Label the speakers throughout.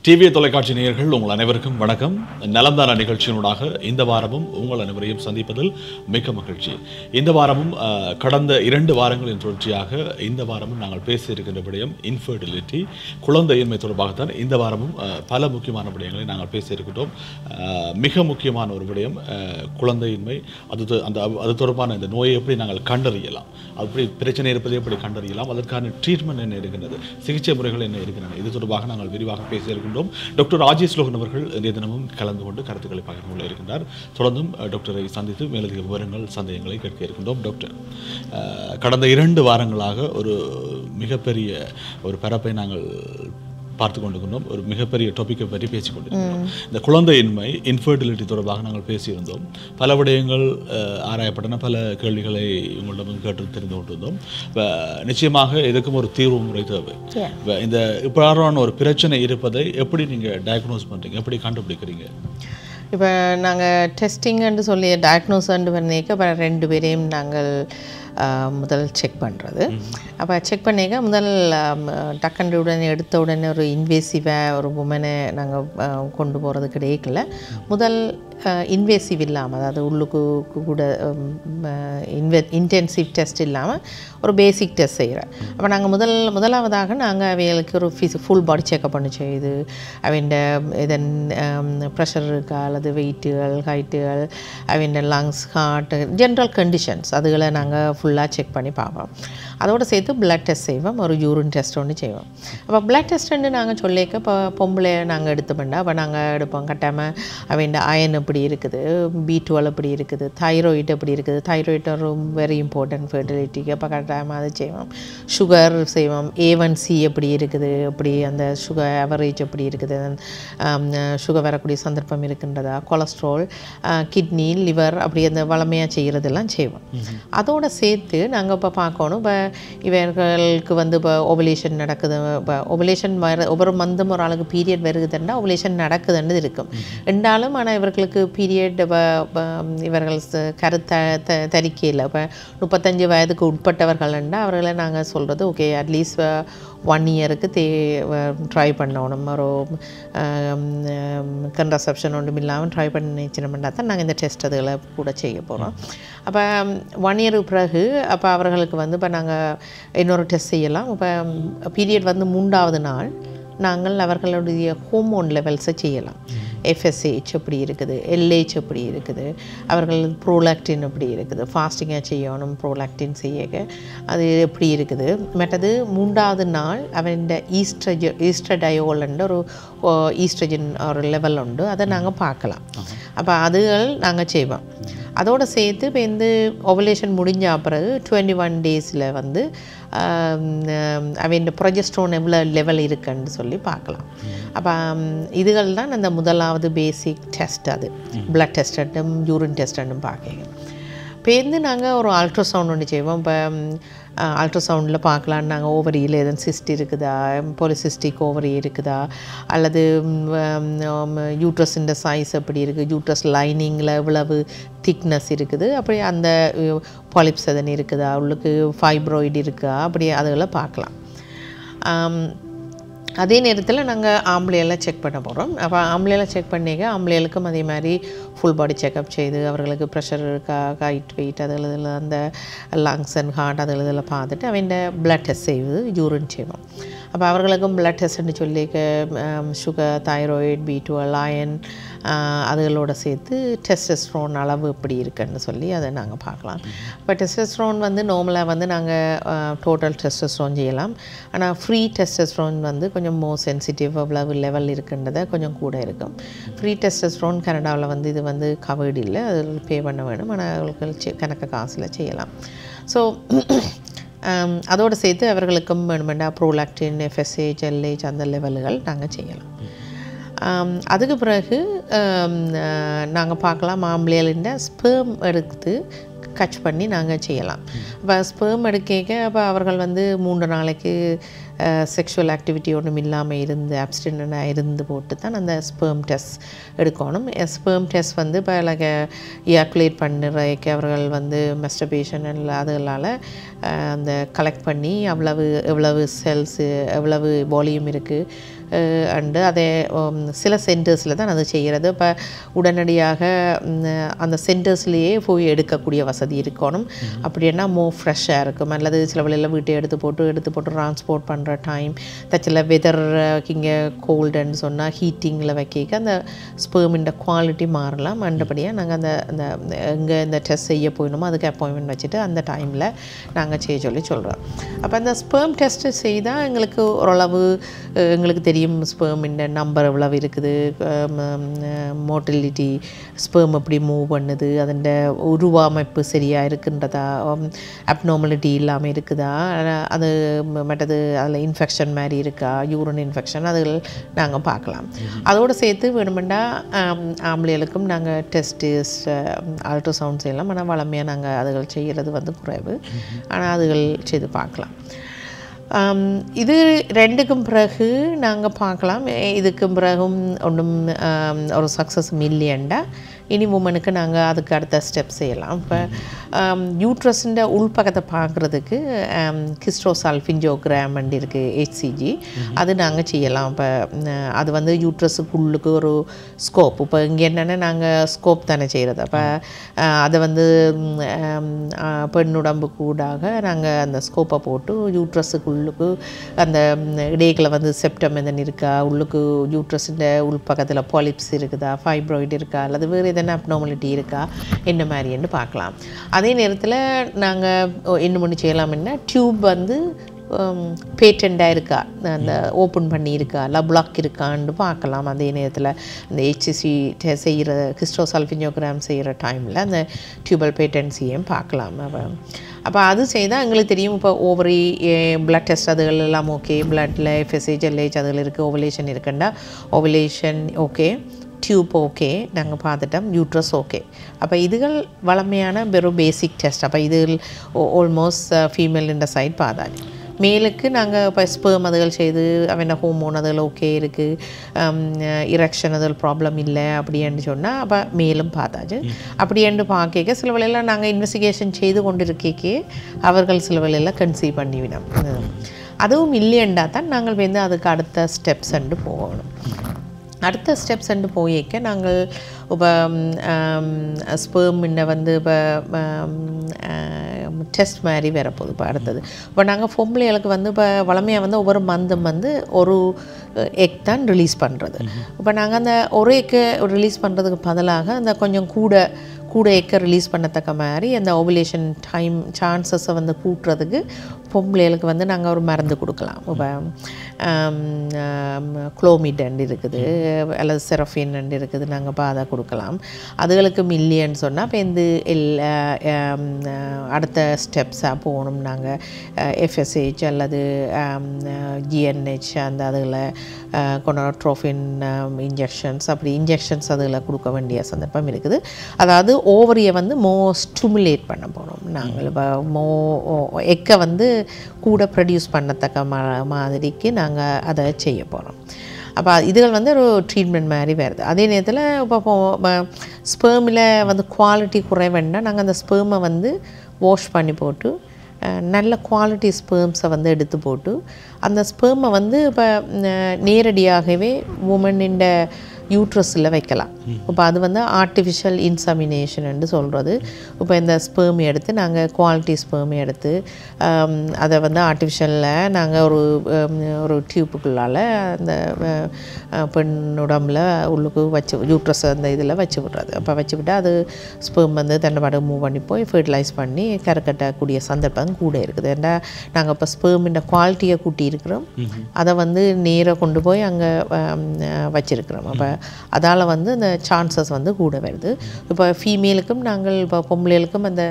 Speaker 1: TV தொலைக்காட்சி நேயர்கள் உங்கள் அனைவருக்கும் வணக்கம். நலந்தான நிகழ்ச்சியினூடாக இந்த வாரமும் உங்கள் அனைவரையும் சந்திப்பதில் மிக்க மகிழ்ச்சி. இந்த வாரமும் கடந்த 2 வாரங்களின் தொடர்ச்சியாக இந்த வாரமும் நாங்கள் பேசியிருக்கின்ற விடயம் இன்ஃபர்டிலிட்டி, குழந்தையின்மை தொடர்பாகத்தான் இந்த வாரமும் பல முக்கியமான விடயங்களை நாங்கள் பேசியிருக்கின்றோம். மிக முக்கியமான ஒரு விடயம் குழந்தையின்மை. அது தொடர்பான இந்த நோயை எப்படி நாங்கள் கண்டறியலாம், அப்படி பிரச்சனை இருப்பதை எப்படி கண்டறியலாம், அதற்கான ட்ரீட்மெண்ட் என்ன இருக்கின்றது, சிகிச்சை முறைகள் என்ன இருக்கின்றன, இது தொடர்பாக நாங்கள் விரிவாக பேசியிருக்கின்றோம். டாக்டர் ராஜேஷ் லோகன் அவர்கள் இன்றைய தினமும் கலந்து கொண்டு கருத்துக்களை பகிர்ந்து கொள்ள இருக்கின்றார். தொடர்ந்தும் டாக்டரை சந்தித்து மேலதிக விவரங்கள், சந்தேகங்களை கேட்க இருக்கின்றோம். டாக்டர், கடந்த 2 வாரங்களாக ஒரு மிகப்பெரிய ஒரு பரப்பை நாங்கள் பார்த்து கொண்டிருக்கின்றோம். ஒரு மிகப்பெரிய டாப்பிக்கை பற்றி பேசிக் கொண்டிருக்கிறோம். இந்த குழந்தையின்மை, இன்ஃபர்டிலிட்டி தொடர்பாக நாங்கள் பேசியிருந்தோம். பல விடயங்கள் ஆராயப்பட்டன, பல கேள்விகளை உங்களிடம் கேட்டு தெரிந்து கொண்டிருந்தோம். நிச்சயமாக இதுக்கும் ஒரு தீர்வு முறை தேவை. இந்த இவ்வாறான ஒரு பிரச்சனை இருப்பதை எப்படி நீங்கள் டயக்னோஸ் பண்ணுறீங்க, எப்படி கண்டுபிடிக்கிறீங்க?
Speaker 2: இப்போ நாங்கள் டெஸ்டிங்னு சொல்லி டயக்னோஸ்ன்னு பண்ணிக்க இப்போ 2 பேரையும் நாங்கள் முதல் செக் பண்ணுறது. அப்போ செக் பண்ணிக்க முதல் டக்குன்னு உடனே எடுத்த உடனே ஒரு இன்வேசிவாக ஒரு உமனை நாங்கள் கொண்டு போகிறது கிடைக்கல. முதல் இன்வேசிவ் இல்லாமல், அதாவது உள்ளுக்கு கூட இன்டென்சிவ் டெஸ்ட் இல்லாமல் ஒரு பேசிக் டெஸ்ட் செய்கிறேன். அப்போ நாங்கள் முதலாவதாக நாங்கள் அவைகளுக்கு ஒரு ஃபுல் பாடி செக்கப் பண்ணி செய்து அவன் இதன் ப்ரெஷர் இருக்கா அல்லது வெயிட்டுகள், ஹைட்டுகள், அவன் லங்ஸ், ஹார்ட், ஜென்ரல் கண்டிஷன்ஸ் அதுகளை நாங்கள் ஃபுல்லாக செக் பண்ணி பார்ப்போம். அதோடு சேர்த்து பிளட் டெஸ்ட் செய்வோம், ஒரு யூரின் டெஸ்ட் ஒன்று செய்வோம். அப்போ பிளட் டெஸ்ட்டுன்னு நாங்கள் சொல்லிக்க இப்போ பொம்பளை நாங்கள் எடுத்துப்போண்டா அப்போ நாங்கள் எடுப்போம் கட்டாமல் அவன் அயன் எப்படி இருக்குது, B12 எப்படி இருக்குது, தைராய்டு எப்படி இருக்குது. தைராய்டு ஒரு வெரி இம்பார்ட்டன்ட் ஃபெர்டிலிட்டிக்கு. அப்போ கட்டாமல் அதை செய்வோம். சுகர் செய்வோம், A1C எப்படி இருக்குது, எப்படி அந்த சுகர் அவரேஜ் எப்படி இருக்குது, சுகர் வரக்கூடிய சந்தர்ப்பம் இருக்கின்றதா, கொலஸ்ட்ரால், கிட்னி, லிவர், அப்படி அந்த வளமையாக செய்கிறதெல்லாம் செய்வோம். அதோடு சேர்த்து நாங்கள் இப்போ பார்க்கணும், இப்போ இவர்களுக்கு வந்து இப்போ ஓவலேஷன் நடக்குது. இப்போ ஓவலேஷன் ஒவ்வொரு மந்தம் ஒரு ஆளுக்கு பீரியட் வருகுதுன்னா ஓவலேஷன் நடக்குதுன்னு இருக்கும் என்றாலும், ஆனால் இவர்களுக்கு பீரியட் இவர்கள் தரிக்கையில் இப்போ 35 வயதுக்கு உட்பட்டவர்கள்னா அவர்களை நாங்கள் சொல்கிறது ஓகே அட்லீஸ்ட் 1 இயருக்கு ட்ரை பண்ணணும். ஒரு கன்ட்ரசெப்ஷன் ஒன்றும் இல்லாமல் ட்ரை பண்ணிச்சினோம்னா தான் நாங்கள் இந்த டெஸ்ட் அதுகளை கூட செய்ய போகிறோம். அப்போ 1 இயருக்கு பிறகு அப்போ அவர்களுக்கு வந்து இப்போ நாங்கள் இன்னொரு டெஸ்ட் செய்யலாம். இப்போ பீரியட் வந்து 3ஆவது நாள் நாங்கள் அவர்களுடைய ஹோமோன் லெவல்ஸை செய்யலாம். FSH எப்படி இருக்குது, LH எப்படி இருக்குது, அவர்கள் ப்ரோலாக்டின் எப்படி இருக்குது, ஃபாஸ்டிங்காக செய்யணும் ப்ரோலாக்டின் செய்ய அது எப்படி இருக்குது. மற்றது 3ஆவது நாள் அவன் ஈஸ்ட்ரடயோல்ன்ற ஒரு ஈஸ்ட்ரஜன் ஒரு லெவல் உண்டு, அதை நாங்கள் பார்க்கலாம். அப்போ அதுகள் நாங்கள் செய்வோம். அதோடு சேர்த்து இப்போ இந்த ஓவலேஷன் முடிஞ்ச பிறகு 21 டேஸில் வந்து அவன் ப்ரொஜெஸ்ட்ரோன் எவ்வளோ லெவல் இருக்குன்னு சொல்லி பார்க்கலாம். அப்போ இதுகள் தான் அந்த முதலாவது பேசிக் டெஸ்ட். அது பிளட் டெஸ்ட்டும் யூரின் டெஸ்ட்டும் பார்க்க. இப்போ நாங்கள் ஒரு அல்ட்ராசவுண்ட் ஒன்று செய்வோம். இப்போ அல்ட்ராசவுண்டில் பார்க்கலான்னு நாங்கள் ஓவரியில் எதுவும் சிஸ்ட் இருக்குதா, பொலிசிஸ்டிக் ஓவரி இருக்குதா, அல்லது யூட்ரஸின் சைஸ் எப்படி இருக்குது, யூட்ரஸ் லைனிங்கில் எவ்வளவு திக்னஸ் இருக்குது, அப்படி அந்த பாலிப்ஸ் எதன் இருக்குதா, உள்ளுக்கு ஃபைப்ராய்டு இருக்கா, அப்படி அதுகளை பார்க்கலாம். அதே நேரத்தில் நாங்கள் ஆம்பளையெல்லாம் செக் பண்ண போகிறோம். அப்போ ஆம்பளையெல்லாம் செக் பண்ணிக்க ஆம்பளைகளுக்கும் அதே மாதிரி ஃபுல் பாடி செக்கப் செய்து அவர்களுக்கு ப்ரெஷர் இருக்கா, ஹைட், வெயிட், அதில் அந்த லங்ஸ் அண்ட் ஹார்ட் அதில் பார்த்துட்டு அவன் பிளட் டெஸ்ட் செய்து யூரின் செய்வோம். அப்போ அவர்களுக்கும் பிளட் டெஸ்ட்னு சொல்லி சுகர், தைராய்டு, B12, அயன் அதுகளோடு சேர்த்து டெஸ்டஸ்ட்ரோன் அளவு எப்படி இருக்குன்னு சொல்லி அதை நாங்கள் பார்க்கலாம். இப்போ டெஸ்டஸ்ட்ரோன் வந்து நார்மலாக வந்து நாங்கள் டோட்டல் டெஸ்டஸ்ட்ரோன் செய்யலாம். ஆனால் ஃப்ரீ டெஸ்டஸ்ட்ரோன் வந்து கொஞ்சம் மோர் சென்சிட்டிவ், அவ்வளவு லெவல் இருக்குன்றதை கொஞ்சம் கூட இருக்கும். ஃப்ரீ டெஸ்டஸ்ட்ரோன் கனடாவில் வந்து இது வந்து கவர்டு இல்லை, அதில் பே பண்ண வேணும். ஆனால் அவர்களுக்கு கணக்கு காசில் செய்யலாம். ஸோ அதோடு சேர்த்து அவர்களுக்கும் வேணுமெண்டா ப்ரோலாக்டின், FSH, LH அந்த லெவல்கள் நாங்கள் செய்யலாம். அதுக்கு பிறகு நாங்கள் பார்க்கலாம் ஆம்பளைகளின் ஸ்பெர்ம் எடுத்து கட்ச் பண்ணி நாங்கள் செய்யலாம். இப்போ ஸ்பெர்ம் எடுக்க அப்போ அவர்கள் வந்து 3 நாளைக்கு செக்ஷுவல் ஆக்டிவிட்டி ஒன்றும் இல்லாமல் இருந்து அப்ஸ்டினண்டாக இருந்து போட்டு தான் அந்த ஸ்பெர்ம் டெஸ்ட் எடுக்கணும். ஸ்பெர்ம் டெஸ்ட் வந்து இப்போ லைக் இயாக்குலேட் பண்ணுறதுக்கு அவர்கள் வந்து மெஸ்டர்பேஷன் அதனால அந்த கலெக்ட் பண்ணி எவ்வளவு செல்ஸு எவ்வளவு வால்யூம் இருக்குது, அண்டு அதே சில சென்டர்ஸில் தான் அது செய்கிறது. இப்போ உடனடியாக அந்த சென்டர்ஸ்லேயே போய் எடுக்கக்கூடிய வசதி இருக்கணும். அப்படின்னா ஃப்ரெஷ்ஷாக இருக்கும். அல்லது சில வேளையில் வீட்டை எடுத்து போட்டு ட்ரான்ஸ்போர்ட் பண்ணுற டைம் தச்சில் வெதர் இங்கே கோல்டுன்னு சொன்னால் ஹீட்டிங்கில் வைக்க அந்த ஸ்பெர்மின் குவாலிட்டி மாறலாம். மண்டபடியாக நாங்கள் அந்த எங்கே இந்த டெஸ்ட் செய்ய போயிடணுமோ அதுக்கு அப்பாயின்மெண்ட் வச்சுட்டு அந்த டைமில் நாங்கள் செய்ய சொல்கிறோம். அப்போ அந்த ஸ்பெர்ம் டெஸ்ட்டு செய்தால் எங்களுக்கு ஓரளவு எங்களுக்கு தெரியும் ஸ்பெர்மின் நம்பர் எவ்வளவு இருக்குது, மோட்டிலிட்டி, ஸ்பெர்ம் எப்படி மூவ் பண்ணுது, அதன் உருவமைப்பு சரியாக இருக்குன்றதா, அப்நார்மலிட்டி இல்லாமல் இருக்குதா, அது மற்றது அதில் இன்ஃபெக்ஷன் மாதிரி இருக்கா, யூரின் இன்ஃபெக்ஷன், அது நாங்கள் பார்க்கலாம். அதோடு சேர்த்து வேணுமெண்டா ஆம்பளைகளுக்கும் நாங்கள் டெஸ்ட்டு அல்ட்ராசவுண்ட் செய்யலாம். ஆனால் வளமையாக நாங்கள் அதுகள் செய்கிறது வந்து குறைவு. ஆனால் அதுகள் செய்து பார்க்கலாம். இது ரெண்டுக்கும் பிறகு நாங்கள் பார்க்கலாம். இதுக்கும் பிறகும் ஒன்றும் ஒரு சக்ஸஸ் இல்லையண்டா இனி உமனுக்கு நாங்கள் அதுக்கு அடுத்த ஸ்டெப் செய்யலாம். இப்போ யூட்ரஸிൻ്റെ உள்பக்கத்தை பார்க்குறதுக்கு கிஸ்ட்ரோசால்ஃபின்ஜோகிராம் இருக்குது, HCG, அது நாங்கள் செய்யலாம். இப்போ அது வந்து யூட்ரஸுக்குள்ளுக்கு ஒரு ஸ்கோப். இப்போ இங்கே என்னென்னா நாங்கள் ஸ்கோப் தானே செய்கிறது. அப்போ அதை வந்து பெண்ணுடம்பு கூடாக நாங்கள் அந்த ஸ்கோப்பை போட்டு யூட்ரஸுக்குள்ளுக்கு அந்த இடைகளை வந்து செப்டம் எதன் இருக்கா, உள்ளுக்கு யூட்ரஸிൻ്റെ உள்பக்கத்தில் பாலிப்ஸ் இருக்குதா, ஃபைப்ராய்டு இருக்கா, அல்லது வேறு எதனா அப்நார்மலிட்டி இருக்கா, என்ன மாதிரின்னு பார்க்கலாம். அதே நேரத்தில் நாங்கள் என்ன பண்ணி செய்யலாம்னா டியூப் வந்து பேட்டண்டாக இருக்கா, அந்த ஓப்பன் பண்ணியிருக்கா, இல்லை பிளாக் இருக்கான்னு பார்க்கலாம். அதே நேரத்தில் அந்த HCG செய்கிற கிஸ்ட்ரோசால்ஃபின்ஜோகிராம் செய்கிற டைமில் அந்த டியூபல் பேட்டன்சியும் பார்க்கலாம். அப்போ அது செய்தால் எங்களுக்கு தெரியும். இப்போ ஓவரி பிளட் டெஸ்ட் அதுகள் எல்லாம் ஓகே, பிளட்டில் FSH LH அதுகள் இருக்குது, ஓவலேஷன் இருக்குண்டா ஓவலேஷன் ஓகே, டியூப் ஓகே, நாங்கள் பார்த்துட்டோம், யூட்ரஸ் ஓகே. அப்போ இதுகள் வளமையான வெறும் பேசிக் டெஸ்ட். அப்போ இது ஆல்மோஸ்ட் ஃபீமேல் இந்த சைட் பார்த்தாச்சு. மேலுக்கு நாங்கள் இப்போ ஸ்பெர்ம் அதுகள் செய்து அவன் ஹோமோன் அதில் ஓகே இருக்குது, இரெக்ஷன் அதில் ப்ராப்ளம் இல்லை அப்படின்னு சொன்னால் அப்போ மேலும் பார்த்தாச்சு. அப்படின்ட்டு பார்க்க சில வேளையில் நாங்கள் இன்வெஸ்டிகேஷன் செய்து கொண்டு இருக்கே அவர்கள் சில வேளையில் கன்சீவ் பண்ணிவிடும். அதுவும் இல்லையண்டா தான் நாங்கள் வந்து அதுக்கு அடுத்த ஸ்டெப்ஸ் போகணும். அடுத்த ஸ்டெப்ஸ் போயிக்க நாங்கள் இப்போ ஸ்பெர்மின்னை வந்து இப்போ டெஸ்ட் மாதிரி வரப்போகுது. இப்போ அடுத்தது இப்போ நாங்கள் பொம்பளைகளுக்கு வந்து இப்போ வளமையாக வந்து ஒவ்வொரு மந்தும் வந்து ஒரு எக் தான் ரிலீஸ் பண்ணுறது. இப்போ நாங்கள் அந்த ஒரு எக்கை ரிலீஸ் பண்ணுறதுக்கு பதிலாக அந்த கொஞ்சம் கூட எக்கை ரிலீஸ் பண்ணத்தக்க மாதிரி அந்த ஓவுலேஷன் டைம் சான்சஸை வந்து கூட்டுறதுக்கு பொம்பளைகளுக்கு வந்து நாங்கள் ஒரு மருந்து கொடுக்கலாம். இப்போ குளோமிட் இருக்குது, அல்லது செரஃபின் இருக்குது, நாங்கள் இப்போ அதை கொடுக்கலாம். அதுகளுக்கு மில்லியன்னு சொன்னால் இப்போ இந்த அடுத்த ஸ்டெப்ஸாக போகணும். நாங்கள் FSH அல்லது GNH அந்த அதில் கொனோட்ரோஃபின் இன்ஜெக்ஷன்ஸ், அப்படி இன்ஜெக்ஷன்ஸ் அதில் கொடுக்க வேண்டிய சந்தர்ப்பம் இருக்குது. அதாவது ஓவரியை வந்து ஸ்டிமுலேட் பண்ண போகிறோம். நாங்கள் இப்போ எக்கை வந்து கூட ப்ரொடியூஸ் பண்ணத்தக்க மாதிரிக்கு நாங்கள் அதை செய்ய போகிறோம். அப்போ இதுகள் வந்து ஒரு ட்ரீட்மெண்ட் மாதிரி வருது. அதே நேரத்தில் இப்போ ஸ்பெர்மில் வந்து குவாலிட்டி குறைவேன்னா நாங்கள் அந்த ஸ்பெர்மை வந்து வாஷ் பண்ணி போட்டு நல்ல குவாலிட்டி ஸ்பெர்ம்ஸை வந்து எடுத்து போட்டு அந்த ஸ்பெர்மை வந்து இப்போ நேரடியாகவே உமனின் யூட்ரஸில் வைக்கலாம். இப்போ அது வந்து ஆர்டிஃபிஷியல் இன்சமினேஷன் சொல்கிறது. இப்போ இந்த ஸ்பெர்ம் எடுத்து நாங்கள் குவாலிட்டி ஸ்பெர்ம் எடுத்து அதை வந்து ஆர்டிஃபிஷியலில் நாங்கள் ஒரு டியூப்புக்குள்ளால் அந்த பெண் உடம்பில் உள்ளுக்கு வச்சு யூட்ரஸ் அந்த இதில் வச்சு விட்றது. அப்போ வச்சு விட்டால் அது ஸ்பெர்ம் வந்து தண்டபாடு மூவ் பண்ணி போய் ஃபெர்டிலைஸ் பண்ணி கறக்கட்டக்கூடிய சந்தர்ப்பம் கூட இருக்குது. ஏன்னா நாங்கள் இப்போ ஸ்பெர்மின் குவாலிட்டியை கூட்டி இருக்கிறோம், அதை வந்து நேராக கொண்டு போய் அங்கே வச்சுருக்கிறோம். அப்போ அதால் வந்து அந்த சான்சஸ் வந்து கூட வருது. இப்போ ஃபீமேலுக்கும் நாங்கள் இப்போ பொம்பளைகளுக்கும் அந்த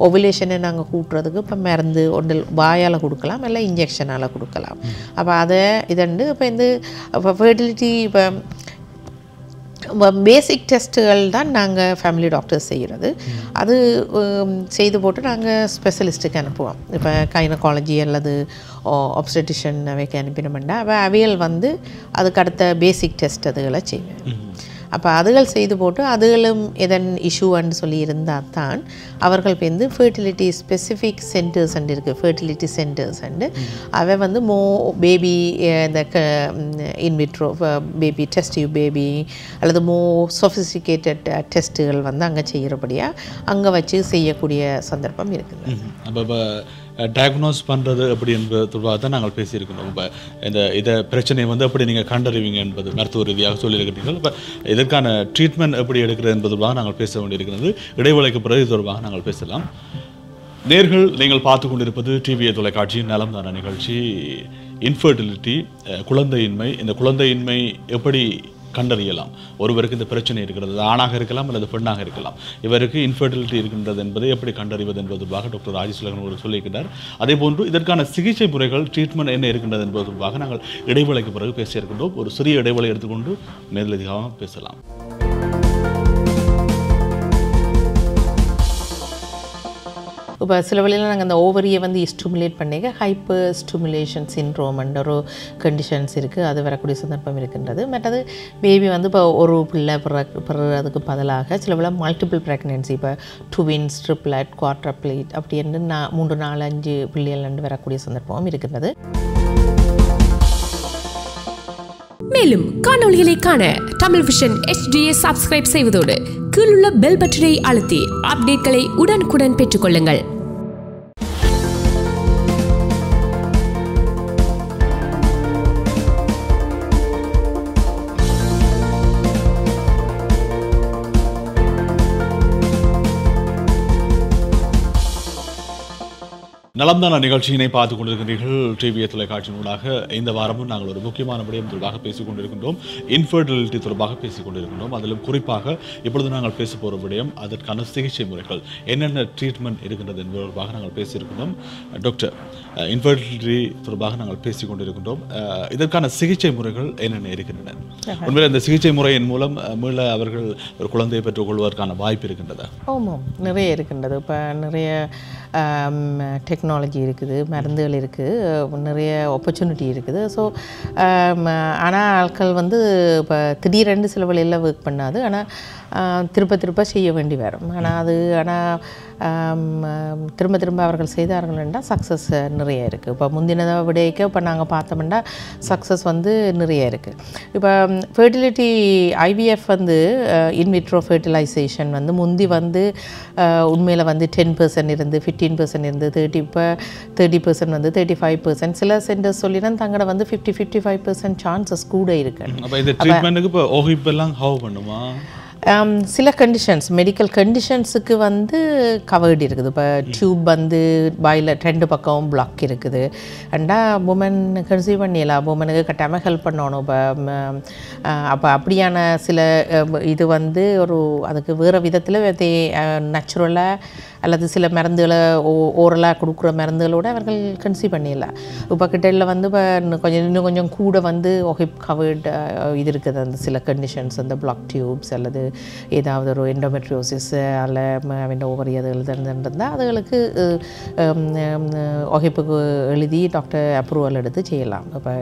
Speaker 2: ஓவுலேஷனை நாங்கள் கூட்டுறதுக்கு இப்போ மருந்து ஒன்று வாயால் கொடுக்கலாம், இல்லை இன்ஜெக்ஷனால் கொடுக்கலாம். அப்போ அதை இதண்டு இப்போ ஃபெர்டிலிட்டி இப்போ பேசிக் டெஸ்ட்டுகள் தான் நாங்கள் ஃபேமிலி டாக்டர்ஸ் செய்கிறது. அது செய்து போட்டு நாங்கள் ஸ்பெஷலிஸ்ட்டுக்கு அனுப்புவோம். இப்போ கைனகாலஜி அல்லது ஆப்ஸ்டெட்டிஷியன் அவைக்கு அனுப்பினோம்னா அவைகள் வந்து அதுக்கு அடுத்த பேசிக் டெஸ்ட் அதுகளை செய்வேன். அப்போ அதுகள் செய்து போட்டு அதுகளும் எதன் இஷ்யூன்னு சொல்லி இருந்தால் தான் அவர்கள் வந்து ஃபர்டிலிட்டி ஸ்பெசிஃபிக் சென்டர்ஸ் இருக்குது, ஃபர்டிலிட்டி சென்டர்ஸ் அவை வந்து பேபி இந்த in vitro baby test tube baby அல்லது சொஃபிஸ்டிகேட்டட் டெஸ்ட்டுகள் வந்து அங்கே செய்கிறபடியாக அங்கே வச்சு செய்யக்கூடிய சந்தர்ப்பம் இருக்குது.
Speaker 1: அப்போ டயக்னோஸ் பண்ணுறது அப்படி என்பது தொடர்பாக தான் நாங்கள் பேசியிருக்கணும். இப்போ இதை பிரச்சனையை வந்து எப்படி நீங்கள் கண்டறிவீங்க என்பது மருத்துவ ரீதியாக சொல்லியிருக்கிறீர்கள். இப்போ இதற்கான ட்ரீட்மெண்ட் எப்படி எடுக்கிறது என்பது தொடர்பாக நாங்கள் பேச வேண்டியிருக்கிறது. இடைவேளைக்கு பிறகு இது தொடர்பாக நாங்கள் பேசலாம். நேர்கள் நீங்கள் பார்த்து கொண்டிருப்பது டிவிஏ தொலைக்காட்சியின் நலம்தான நிகழ்ச்சி. இன்ஃபர்டிலிட்டி, குழந்தையின்மை. இந்த குழந்தையின்மை எப்படி கண்டறியலாம்? ஒருவருக்கு இந்த பிரச்சனை இருக்கிறது, ஆணாக இருக்கலாம் அல்லது பெண்ணாக இருக்கலாம், இவருக்கு இன்ஃபர்டிலிட்டி இருக்கின்றது என்பதை எப்படி கண்டறிவது என்பது தொடர்பாக டாக்டர் ராஜேஷ் லோகன் அவர்கள் சொல்லியிருக்கிறார். அதே போன்று இதற்கான சிகிச்சை முறைகள், ட்ரீட்மெண்ட் என்ன இருக்கின்றது என்பது தொடர்பாக நாங்கள் இடைவேளைக்கு பிறகு பேசியிருக்கின்றோம். ஒரு சிறிய இடைவேளை எடுத்துக்கொண்டு மேலதிகமாக பேசலாம்.
Speaker 2: இப்போ சில வழியில் நாங்கள் அந்த ஓவரியை வந்து ஸ்டிமுலேட் பண்ணிக்க ஹைப்பர் ஸ்டிமுலேஷன் சின்ட்ரோம் ஒரு கண்டிஷன்ஸ் இருக்குது, அது வரக்கூடிய சந்தர்ப்பம் இருக்கின்றது. மற்றது பேபி வந்து இப்போ ஒரு பிள்ளை பிறகு பதிலாக சில வேளை மல்டிபிள் ப்ரெக்னன்சி, இப்போ ட்வின்ஸ், ட்ரிப்ளட், குவாட்ரப்ளேட் அப்படி என்று 3, 4, 5 பிள்ளைகள் வரக்கூடிய சந்தர்ப்பமும் இருக்கின்றது.
Speaker 3: மேலும் காணொளிகளை காண தமிழ் விஷன் HDயை சப்ஸ்கிரைப் செய்வதோடு கீழுள்ள பெல் பட்டனை அழுத்தி அப்டேட்களை உடனுக்குடன் பெற்றுக்கொள்ளுங்கள்.
Speaker 1: நலம்தான நிகழ்ச்சியினை பார்த்து கொண்டிருக்கிறீர்கள். டிவிஏ தொலைக்காட்சியினூடாக இந்த வாரமும் நாங்கள் ஒரு முக்கியமான விடயம் தொடர்பாக பேசிக் கொண்டிருக்கின்றோம். இன்ஃபர்டிலிட்டி தொடர்பாக பேசிக் கொண்டிருக்கின்றோம். அதிலும் குறிப்பாக இப்பொழுது நாங்கள் பேச போகிற விடயம் அதற்கான சிகிச்சை முறைகள், என்னென்ன ட்ரீட்மெண்ட் இருக்கின்றது என்பது தொடர்பாக நாங்கள் பேசியிருக்கின்றோம். டாக்டர், இன்ஃபர்டிலிட்டி தொடர்பாக நாங்கள் பேசிக் கொண்டிருக்கின்றோம். இதற்கான சிகிச்சை முறைகள் என்னென்ன இருக்கின்றன? உண்மையில் இந்த சிகிச்சை முறையின் மூலம் மீள அவர்கள் ஒரு குழந்தையை பெற்றுக்கொள்வதற்கான வாய்ப்பு இருக்கின்றதா?
Speaker 2: ஆமாம், நிறைய இருக்கின்றது. இப்போ நிறைய டெக்னாலஜி இருக்குது, மருந்துகள் இருக்குது, நிறைய ஆப்பர்ச்சுனிட்டி இருக்குது. ஸோ ஆனால் ஆட்கள் வந்து இப்போ திடீரென்று சில வழியில் ஒர்க் பண்ணாது, ஆனால் திரும்ப செய்ய வேண்டி வரும். ஆனால் திரும்ப அவர்கள் செய்தார்கள் என்றால் சக்ஸஸ் நிறைய இருக்குது. இப்போ முந்தினதை விடைக்க இப்போ நாங்கள் பார்த்தோம்னா சக்ஸஸ் வந்து நிறைய இருக்குது. இப்போ ஃபர்டிலிட்டி IVF வந்து இன்விட்ரோ ஃபர்டிலைசேஷன் வந்து முந்தி வந்து உண்மையில் வந்து 10% இருந்து 15% இருந்து 30% வந்து 35%, சில சென்டர்ஸ் சொல்லிதான் தங்கட வந்து 50-55% சான்சஸ் கூட இருக்கு.
Speaker 1: அப்போ இந்த ட்ரீட்மெண்ட்டுக்கு இப்போ ஓஹிப்பெல்லாம் ஹவ் பண்ணுமா?
Speaker 2: சில கண்டிஷன்ஸ், மெடிக்கல் கண்டிஷன்ஸுக்கு வந்து கவர்டு இருக்குது. இப்போ டியூப் வந்து பாயில் 2 பக்கம் பிளாக் இருக்குது அண்டா உமன் கன்சீவ் பண்ணிடலாம், உமனுக்கு கட்டாமல் ஹெல்ப் பண்ணணும். இப்போ அப்போ அப்படியான சில இது வந்து அதுக்கு வேறு விதத்தில் நேச்சுரலாக அல்லது சில மருந்துகளை ஓரலாக கொடுக்குற மருந்துகளோடு அவர்கள் கன்சீவ் பண்ணிடலாம். இப்போ கிட்டல வந்து இப்போ இன்னும் கொஞ்சம் கூட வந்து ஹிப் கவர்டு இது இருக்குது. அந்த சில கண்டிஷன்ஸ், அந்த பிளாக் டியூப்ஸ் அல்லது ஏதாவது ஒரு எண்டோமெட்ரியோசிஸ் அல்ல ஓவரி அது எழுதுறதுன்றா அதுகளுக்கு ஹிப்புக்கு எழுதி டாக்டர் அப்ரூவல் எடுத்து செய்யலாம். இப்போ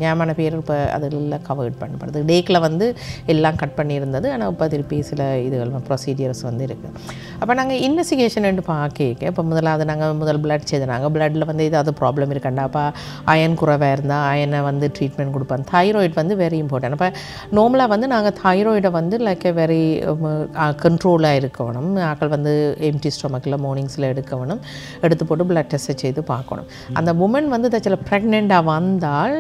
Speaker 2: ஞாபகமான பேர் இப்போ அதில் கவர்ட் பண்ணப்படுது. டேக்கில் வந்து எல்லாம் கட் பண்ணியிருந்தது, ஆனால் இப்போ திருப்பி சில இதுகள் ப்ரொசீஜர்ஸ் வந்து இருக்குது. அப்போ நாங்கள் இன்வெஸ்டிகேஷன் பார்க்க இப்போ முதலாவது நாங்கள் பிளட் செய்தாங்க. பிளட்டில் வந்து ஏதாவது ப்ராப்ளம் இருக்காண்டா, அப்போ அயன் குறைவாக இருந்தால் அயனை வந்து ட்ரீட்மெண்ட் கொடுப்போம். தைராய்டு வந்து வெரி இம்பார்ட்டன்ட். அப்போ நார்மலாக வந்து நாங்கள் தைராய்டை வந்து லைக் வெரி கண்ட்ரோலாக இருக்கணும். ஆக்கள் வந்து எம்டி ஸ்டொமக்கில் மார்னிங்ஸில் எடுக்கணும், எடுத்து போட்டு பிளட் டெஸ்ட்டை செய்து பார்க்கணும். அந்த உமன் வந்து சில ப்ரெக்னெண்ட்டாக வந்தால்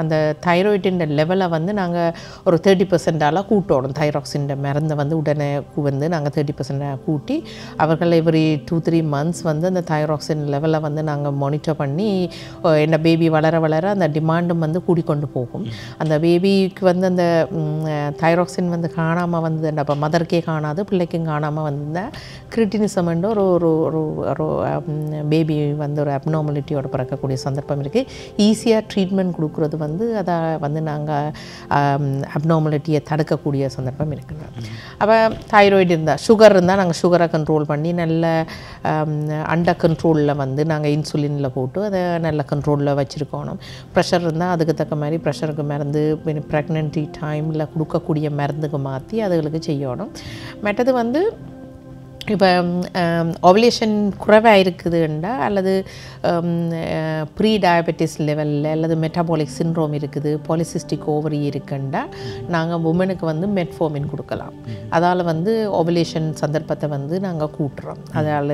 Speaker 2: அந்த தைராய்டின் லெவலை வந்து நாங்கள் ஒரு 30% கூட்டணும். தைராக்சின் மருந்தை வந்து உடனே வந்து நாங்கள் 30% கூட்டி அவர்கள் எவ்ரி 2-3 மந்த்ஸ் வந்து அந்த தைராக்சின் லெவலை வந்து நாங்கள் மானிட்டர் பண்ணி என்ன பேபி வளர வளர அந்த டிமாண்டும் வந்து கூடிக்கொண்டு போகும். அந்த பேபிக்கு வந்து அந்த தைராக்சின் வந்து காணாமல் வந்து அப்போ மதருக்கே காணாது, பிள்ளைக்கும் காணாமல் வந்தால் கிரிட்டினிசம்ன்ற ஒரு பேபி வந்து ஒரு அப்நார்மலிட்டியோட பிறக்கக்கூடிய சந்தர்ப்பம் இருக்குது. ஈஸியாக ட்ரீட்மெண்ட் கொடுக்குறது வந்து அதை வந்து நாங்கள் அப்நார்மலிட்டியை தடுக்கக்கூடிய சந்தர்ப்பம் இருக்குது. அப்போ தைராய்டு இருந்தால், சுகர் இருந்தால் நாங்கள் சுகரை கண்ட்ரோல் பண்ணி நல்ல அண்டர் கண்ட்ரோலில் வந்து நாங்கள் இன்சுலினில் போட்டு அதை நல்ல கண்ட்ரோலில் வச்சுருக்கணும். ப்ரெஷர் இருந்தால் அதுக்கு தக்க மாதிரி ப்ரெஷருக்கு மருந்து ப்ரெக்னென்சி டைமில் கொடுக்கக்கூடிய மருந்துக்கு மாற்றி அதுகளுக்கு செய்யணும். மற்றது வந்து இப்போ ஓவலேஷன் குறைவாக இருக்குதுண்டா அல்லது ப்ரீ டயபெட்டிஸ் லெவலில் அல்லது மெட்டபாலிக் சிண்ட்ரோம் இருக்குது, பாலிசிஸ்டிக் ஓவரி இருக்குண்டா நாங்கள் உமனுக்கு வந்து மெட்ஃபோமின் கொடுக்கலாம். அதால் வந்து ஓவலேஷன் சந்தர்ப்பத்தை வந்து நாங்கள் கூட்டுறோம். அதால்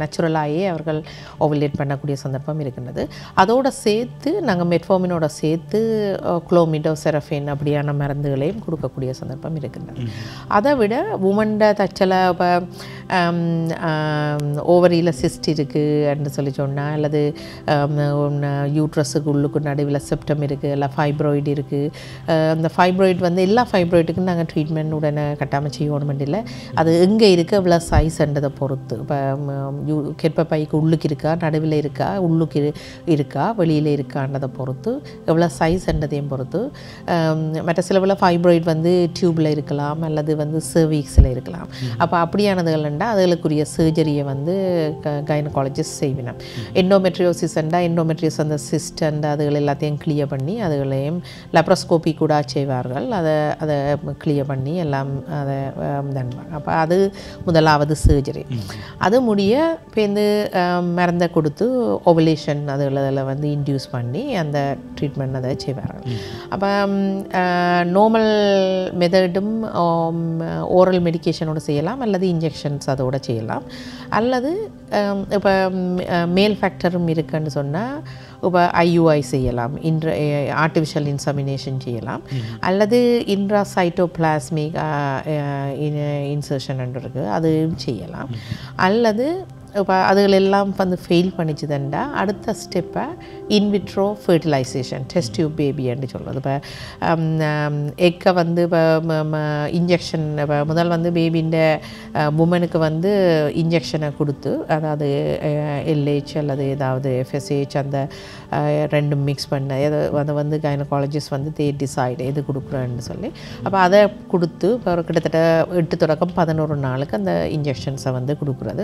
Speaker 2: நேச்சுரலாகவே அவர்கள் ஓவலேட் பண்ணக்கூடிய சந்தர்ப்பம் இருக்கின்றது. அதோடு சேர்த்து நாங்கள் மெட்ஃபோமினோட சேர்த்து குளோமிடோ செரஃபின் அப்படியான மருந்துகளையும் கொடுக்கக்கூடிய சந்தர்ப்பம் இருக்கின்றது. அதை விட உமன்ட தச்சலை இப்போ ஓவரியில் சிஸ்ட் இருக்குன்னு சொல்லி சொன்னால் அல்லது யூட்ரஸுக்கு உள்ளுக்கு நடுவில் செப்டம் இருக்குது, இல்லை ஃபைப்ராய்டு இருக்குது. அந்த ஃபைப்ராய்டு வந்து எல்லா ஃபைப்ராய்டுக்கும் நாங்கள் ட்ரீட்மெண்ட் உடனே கட்டாமல் செய்யணும் இல்லை. அது எங்கே இருக்குது எவ்வளோ சைஸ்ன்றதை பொறுத்து. இப்போ கெற்பப்பைக்கு உள்ளுக்கு இருக்கா, நடுவில் இருக்கா, உள்ளுக்கு இருக்கா, வெளியில் இருக்கான்றதை பொறுத்து, எவ்வளோ சைஸ்ன்றதையும் பொறுத்து. மற்ற சிலவில் ஃபைப்ராய்டு வந்து டியூப்பில் இருக்கலாம் அல்லது வந்து சர்வீக்ஸில் இருக்கலாம். அப்போ அப்படியானதுகள்ண்டா அதுகளுக்குரிய சர்ஜரியை வந்து கைனகாலஜிஸ்ட் செய்வினோம். எண்டோமெட்ரியோசிஸ்ண்டா எண்டோமெட்ரியோஸ் அந்த சிஸ்டண்ட் அதுகள் எல்லாத்தையும் கிளியர் பண்ணி அதுகளையும் லெப்ரோஸ்கோபி கூட செய்வார்கள். அதை கிளியர் பண்ணி எல்லாம் அதை தன்பாங்க. அப்போ அது முதலாவது சர்ஜரி. அது முடிய பேருந்து மருந்தை கொடுத்து ஓவலேஷன் அதில் வந்து இன்டியூஸ் பண்ணி அந்த ட்ரீட்மெண்ட் அதை செய்வார்கள். அப்போ நார்மல் மெத்தடும் ஓரல் மெடிக்கேஷனோடு செய்யலாம் அல்லது இன்ஜெக்ஷன்ஸ் அதோடு செய்யலாம். அல்லது இப்போ மேல் ஃபேக்டரும் இருக்குன்னு சொன்னால் இப்போ IUI செய்யலாம், ஆர்டிஃபிஷியல் இன்சமினேஷன் செய்யலாம், அல்லது இன்ட்ராசைட்டோபிளாஸ்மிக் இன்சர்ஷன் இருக்குது அதுவும் செய்யலாம். அல்லது இப்போ அதுகளெல்லாம் வந்து ஃபெயில் பண்ணிச்சுதுண்டா அடுத்த ஸ்டெப்பை இன்விட்ரோ ஃபெர்டிலைசேஷன் டெஸ்ட் டியூப் பேபின்னு சொல்கிறது. இப்போ எக்கை வந்து இப்போ இன்ஜெக்ஷன் இப்போ முதல் வந்து பேபின்ற உமனுக்கு வந்து இன்ஜெக்ஷனை கொடுத்து, அதாவது LH அல்லது ஏதாவது FSH அந்த ரெண்டும் மிக்ஸ் பண்ண அதை வந்து கைனகாலஜிஸ்ட் வந்து டிசைட் எது கொடுக்குறேன்னு சொல்லி அப்போ அதை கொடுத்து இப்போ கிட்டத்தட்ட 8 தொடக்கம் 11 நாளுக்கு அந்த இன்ஜெக்ஷன்ஸை வந்து கொடுக்குறது.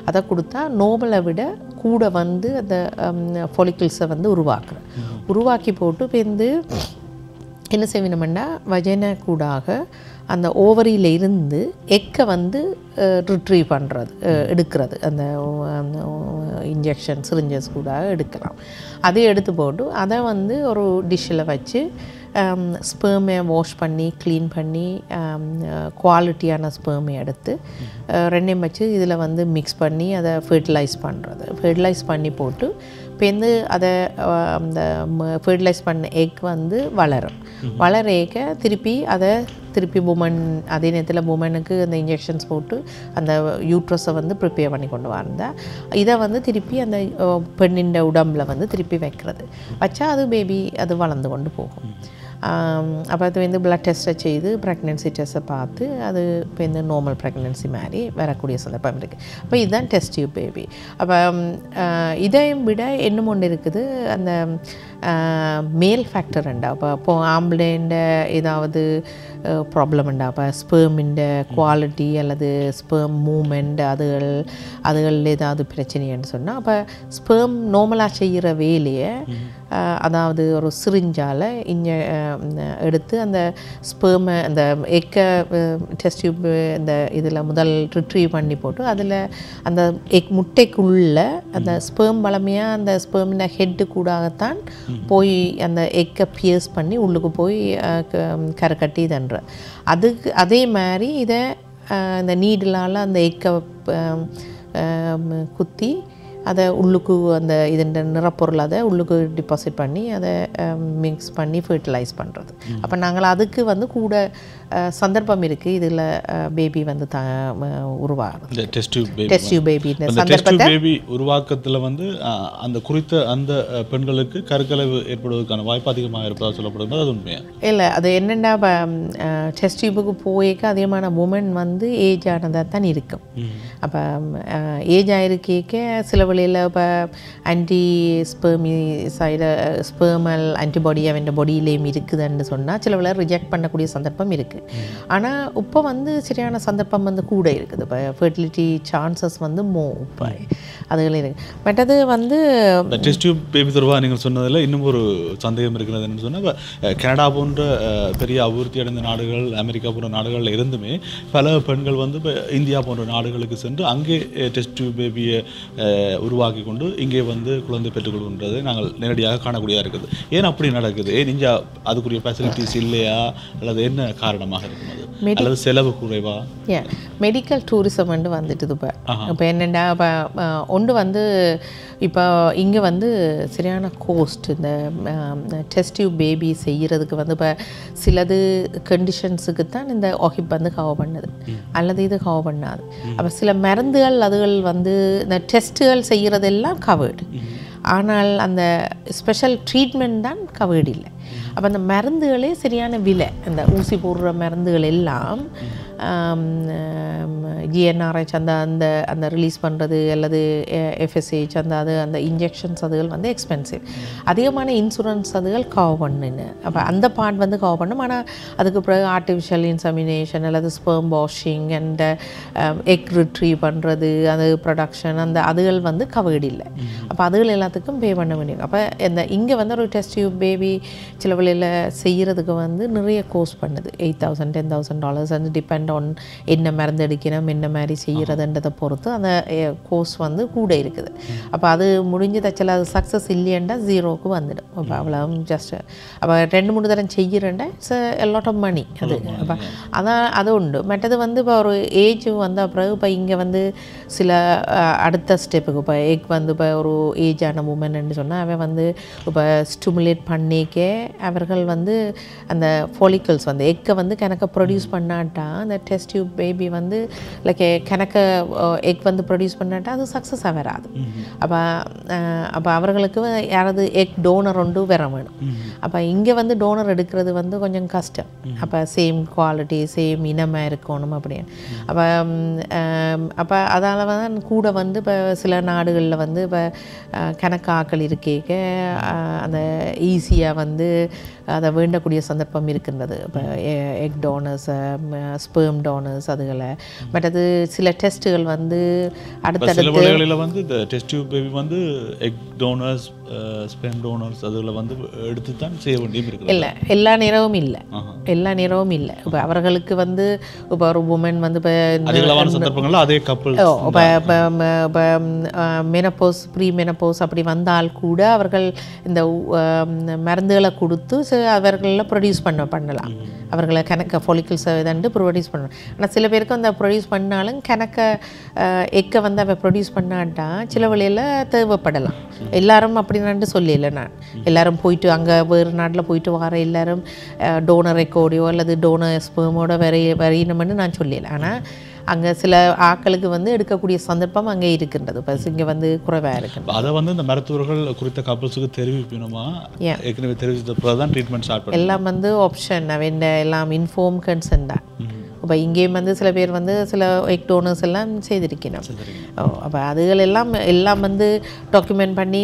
Speaker 2: அதை கொடுத்தா நோபலை விட கூட வந்து அந்த ஃபாலிக்கிள்ஸை வந்து உருவாக்கி போட்டு வந்து என்ன செய்யணும்னா வஜைனா கூடாக அந்த ஓவரியில் இருந்து எக்கை வந்து ரிட்ரீவ் பண்ணுறது எடுக்கிறது. அந்த இன்ஜெக்ஷன் சிரிஞ்சஸ் கூட எடுக்கலாம். அதை எடுத்து போட்டு அதை வந்து ஒரு டிஷ்ஷில் வச்சு ஸ்பெர்மை வாஷ் பண்ணி க்ளீன் பண்ணி குவாலிட்டியான ஸ்பெர்மை எடுத்து ரெண்டையும் வச்சு இதில் வந்து மிக்ஸ் பண்ணி அதை ஃபெர்டிலைஸ் பண்ணி போட்டு பேருந்து அதை அந்த ஃபெர்டிலைஸ் பண்ண எக் வந்து வளர எக்க திருப்பி உமன் அதே நேரத்தில் உமனுக்கு அந்த இன்ஜெக்ஷன்ஸ் போட்டு அந்த யூட்ரஸை வந்து ப்ரிப்பேர் பண்ணி கொண்டு வந்தால் இதை வந்து திருப்பி அந்த பெண்ணின் உடம்பில் வந்து திருப்பி வச்சா அது பேபி அது வளர்ந்து கொண்டு போகும். அப்போ அது வந்து பிளட் டெஸ்ட்டை செய்து ப்ரெக்னென்சி டெஸ்ட்டை பார்த்து அது இப்போ இந்த நார்மல் ப்ரெக்னென்சி மாதிரி வரக்கூடிய சந்தர்ப்பம் இருக்குது. அப்போ இதுதான் டெஸ்ட் டியூப் பேபி. அப்போ இதையும் விட இன்னும் ஒன்று இருக்குது, அந்த மேல் ஃபேக்டர் உண்டா. இப்போ ஆம்பளைண்ட ஏதாவது ப்ராப்ளம் உண்டா, இப்போ ஸ்பெர்மின்ற குவாலிட்டி அல்லது ஸ்பெர்ம் மூமெண்ட் அதுகள் ஏதாவது பிரச்சனைன்னு சொன்னால் அப்போ ஸ்பெர்ம் நார்மலாக செய்கிற வேலையை அதாவது ஒரு சிரிஞ்சால் எடுத்து அந்த ஸ்பெர்மை அந்த எக்கை டெஸ்ட் டியூப் இந்த இதில் முதல் ரிட்ரீவ் பண்ணி போட்டு அதில் அந்த முட்டைக்குள்ள அந்த ஸ்பெர்ம் வளமையாக அந்த ஸ்பெர்மின் ஹெட்டு கூடாகத்தான் போய் அந்த எக்கை பியர்ஸ் பண்ணி உள்ளுக்கு போய் கட்டி தன்ற அதே மாதிரி இதை அந்த நீடிலால் அந்த எக்கை குத்தி அதை உள்ளுக்கு அந்த இதோட நிறப்பொருள் அதை உள்ளுக்கு டிபாசிட் பண்ணி அதை மிக்ஸ் பண்ணி ஃபெர்டிலைஸ் பண்ணுறது. அப்போ நாங்கள் அதுக்கு வந்து கூட சந்தர்ப்பம் இருக்குது. இதில் பேபி வந்து உருவாகுது. டெஸ்ட் டியூப் பேபி
Speaker 1: பேபி உருவாக்கத்தில் வந்து அந்த குறித்த அந்த பெண்களுக்கு கருக்கலைவு ஏற்படுவதற்கான வாய்ப்பு அதிகமாக இருப்பதாக சொல்லப்படுகிறது. அது உண்மையா
Speaker 2: இல்லை, அது என்னென்னா டெஸ்ட் டியூபுக்கு போய்க்க அதிகமான உமன் வந்து ஏஜ் ஆனதாக தான் இருக்கும். அப்போ ஏஜ் ஆகிருக்க சில வேளையில் இப்போ ஸ்பெர்மல் ஆன்டிபாடி அவன் பாடியிலேயும் இருக்குதுன்னு சொன்னால் சில வேளை ரிஜெக்ட் பண்ணக்கூடிய சந்தர்ப்பம் இருக்குது. ஆனால் இப்போ வந்து சரியான சந்தர்ப்பம் வந்து கூட இருக்குது. இப்போ ஃபெர்டிலிட்டி சான்சஸ் வந்து இப்போ அதுகளே இருக்குது. மற்றது வந்து
Speaker 1: டெஸ்ட் டியூப் பேபி தொடர்பாக நீங்கள் சொன்னதில் இன்னும் ஒரு சந்தேகம் இருக்கிறதுன்னு சொன்னால், இப்போ கனடா போன்ற பெரிய அபிவிருத்தி அடைந்த நாடுகள், அமெரிக்கா போன்ற நாடுகளில் இருந்துமே பல பெண்கள் வந்து இப்போ இந்தியா போன்ற நாடுகளுக்கு சென்று அங்கே டெஸ்ட் டியூப் பேபியை உருவாக்கி கொண்டு இங்கே வந்து குழந்தை பெற்றுக்கொள்கின்றதை நாங்கள் நேரடியாக காணக்கூடியதாக இருக்குது. ஏன் அப்படி நடக்குது? ஏன் இங்கே அதுக்குரிய ஃபெசிலிட்டிஸ் இல்லையா, அல்லது என்ன காரணமாக இருக்கும்? அது அல்லது செலவு குறைவா?
Speaker 2: மெடிக்கல் டூரிசம் வந்து வந்துட்டுது. இப்போ என்னென்னா இப்போ ஒன்று வந்து இப்போ இங்கே வந்து சரியான கோஸ்ட் இந்த டெஸ்ட் டியூப் பேபி செய்கிறதுக்கு வந்து இப்போ சிலது கண்டிஷன்ஸுக்கு தான் இந்த ஒஹிப் வந்து கவர் பண்ணுது, அல்லது இது கவர் பண்ணாது. அப்போ சில மருந்துகள் அதுகள் வந்து இந்த டெஸ்ட்டுகள் செய்கிறதெல்லாம் கவர்டு, ஆனால் அந்த ஸ்பெஷல் ட்ரீட்மெண்ட் தான் கவர்டு இல்லை. அப்போ அந்த மருந்துகளே சரியான விலை, அந்த ஊசி போடுற மருந்துகள் எல்லாம் ஜிஎன்ஆர்ஹெச் அந்த ரிலீஸ் பண்ணுறது அல்லது எஃப்எஸ்ஹெச் அந்த இன்ஜெக்ஷன்ஸ் அதுகள் வந்து எக்ஸ்பென்சிவ். அதிகமான இன்சூரன்ஸ் அதுகள் கவர் பண்ணுன்னு. அப்போ அந்த பார்ட் வந்து கவர் பண்ணும். ஆனால் அதுக்கு பிறகு ஆர்டிஃபிஷியல் இன்சமினேஷன் அல்லது sperm washing and egg retrieve பண்ணுறது, அது ப்ரொடக்ஷன், அந்த அதுகள் வந்து கவர்டு இல்லை. அப்போ அதுகள் எல்லாத்துக்கும் பே பண்ண வேண்டியது. அப்போ இந்த இங்கே வந்து ஒரு டெஸ்ட் டியூப் பேபி சில வேளையில் செய்கிறதுக்கு வந்து நிறைய கோர்ஸ் பண்ணுது. $8,000 $10,000 அந்த டிபெண்ட் ஆன் என்ன மருந்து எடுக்கணும், என்ன மாதிரி செய்கிறதுன்றதை பொறுத்து அந்த கோர்ஸ் வந்து கூட இருக்குது. அப்போ அது முடிஞ்சு தச்சல அது சக்ஸஸ் இல்லையண்டா ஜீரோவுக்கு வந்துடும். அப்போ அவ்வளோ ஜஸ்ட் அப்போ 2-3 தரம் செய்கிறேன்டா it's a lot of money. அது அப்போ அதான் அது உண்டு. மற்றது வந்து இப்போ ஒரு ஏஜ் வந்த பிறகு இப்போ இங்கே வந்து சில அடுத்த ஸ்டெப்புக்கு இப்போ எக் வந்து இப்போ ஒரு ஏஜான உமன்னு சொன்னால் அவன் வந்து இப்போ ஸ்டிமுலேட் பண்ணிக்கே அவர்கள் வந்து அந்த ஃபாலிக்கல்ஸ் வந்து எக்கை வந்து கணக்கை ப்ரொடியூஸ் பண்ணாட்டா அந்த டெஸ்ட் டியூப் பேபி வந்து லைக் கணக்க எக் வந்து ப்ரொடியூஸ் பண்ணாட்டா அது சக்ஸஸாக வராது. அப்போ அவர்களுக்கு யாராவது எக் டோனர் ஒன்று வர வேணும். அப்போ இங்கே வந்து டோனர் எடுக்கிறது வந்து கொஞ்சம் கஷ்டம். அப்போ சேம் குவாலிட்டி சேம் இனமாக இருக்கணும் அப்படின்னு. அப்போ அதால் வந்து கூட வந்து இப்போ சில நாடுகளில் வந்து இப்போ கணக்காக்கள் இருக்கேக்க அந்த ஈஸியாக வந்து அதை வேண்டக்கூடிய சந்தர்ப்பம் இருக்கின்றது. இப்போ எக் டோனர்ஸ், ஸ்பெர்ம் டோனர்ஸ் அதுகளை. பட் அது சில டெஸ்ட்டுகள் வந்து அடுத்தடுத்து
Speaker 1: வந்து இந்த டெஸ்ட் டியூப் பேபி வந்து எக் டோனர்ஸ், ஸ்பெர்ம் டோனர்ஸ் அதில் வந்து எடுத்து தான் செய்ய வேண்டியது இருக்குது.
Speaker 2: இல்லை, எல்லா நேரமும் இல்லை, எல்லா நேரமும் இல்லை. இப்போ அவர்களுக்கு வந்து இப்போ ஒரு உமன் வந்து இப்போ
Speaker 1: அதிகமான சந்தர்ப்பங்களில் அதே கப்பல்
Speaker 2: இப்போ மெனப்போஸ், ப்ரீ மெனப்போஸ் அப்படி வந்தால் கூட அவர்கள் இந்த மருந்துகளை கொடுத்து அவர்களில் ப்ரொடியூஸ் பண்ணலாம். அவர்களை கணக்க ஃபாலிக்கல்ஸ் இதண்டு ப்ரொடியூஸ் பண்ணணும். ஆனால் சில பேருக்கு அந்த ப்ரொடியூஸ் பண்ணாலும் கணக்க எக்கை வந்து அவள் ப்ரொடியூஸ் பண்ணாட்டா சில வழியில் தேவைப்படலாம். எல்லாரும் அப்படின்னு சொல்லல. நான் எல்லாரும் போயிட்டு அங்கே வேறு நாட்டில் போயிட்டு வர எல்லாரும் டோனர் எக்கோடையோ அல்லது டோனர் ஸ்பெர்மோட வரையணும்னு நான் சொல்லல. ஆனால் அங்கே சில ஆட்களுக்கு வந்து எடுக்கக்கூடிய சந்தர்ப்பம் அங்கே இருக்கின்றது. இப்போ இங்கே வந்து குறைவாக இருக்குது.
Speaker 1: அதை வந்து இந்த மருத்துவர்கள் குறித்த கப்பல்ஸுக்கு தெரிவிக்கணுமா? ஏற்கனவே தெரிவித்த தான் ட்ரீட்மெண்ட் ஸ்டார்ட் பண்ணி
Speaker 2: எல்லாம் வந்து ஆப்ஷன் அவன் எல்லாம் இன்ஃபார்ம் கன்சென்ட் தான். இப்போ இங்கேயும் வந்து சில பேர் வந்து சில எக் டோனர்ஸ் எல்லாம் செய்திருக்கணும். அப்போ அதுகள் எல்லாம் வந்து டாக்குமெண்ட் பண்ணி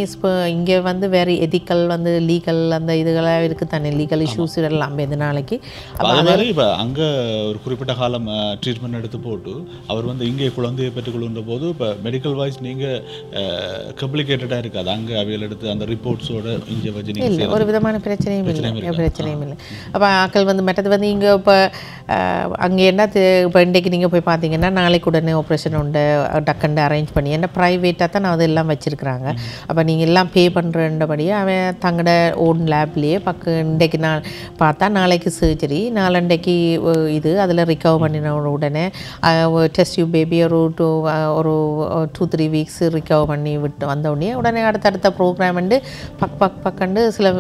Speaker 2: இங்கே வந்து வேறு எதிக்கல் வந்து லீகல் அந்த இதுகளாக இருக்குது தானே, லீகல் இஷ்யூஸ் எல்லாம் இந்த நாளைக்கு.
Speaker 1: அது மாதிரி இப்போ அங்கே ஒரு குறிப்பிட்ட காலம் ட்ரீட்மெண்ட் எடுத்து போட்டு அவர் வந்து இங்கே குழந்தையை பெற்றுக்கொள்கின்ற போது இப்போ மெடிக்கல் வைஸ் நீங்கள் காம்ப்ளிகேட்டடாக இருக்காது. அங்கே அவையில் எடுத்து அந்த ரிப்போர்ட்ஸோட இங்கே வச்சு நீங்கள்
Speaker 2: ஒரு விதமான பிரச்சனையும் இல்லை. அப்போ ஆக்கள் வந்து மற்றது வந்து இங்கே இப்போ அங்கே என்ன இப்போ இன்றைக்கு நீங்கள் போய் பார்த்தீங்கன்னா நாளைக்கு உடனே ஆப்ரேஷன் உண்டு டக்குண்டு அரேஞ்ச் பண்ணி என்ன ப்ரைவேட்டாக தான் நான் அதெல்லாம் வச்சுருக்குறாங்க. அப்போ நீங்கள் எல்லாம் பே பண்ணுறபடியே அவன் தங்களோட ஓன் லேப்லேயே இன்றைக்கு நான் பார்த்தா நாளைக்கு சர்ஜரி, நாளண்டைக்கு இது அதில் ரிகவர் பண்ணின உடனே டெஸ்ட் டியூப் பேபி ஒரு 2-3 வீக்ஸ் ரிகவர் பண்ணி விட்டு வந்த உடனே அடுத்தடுத்த ப்ரோக்ராம் வந்து பக்கண்டு சில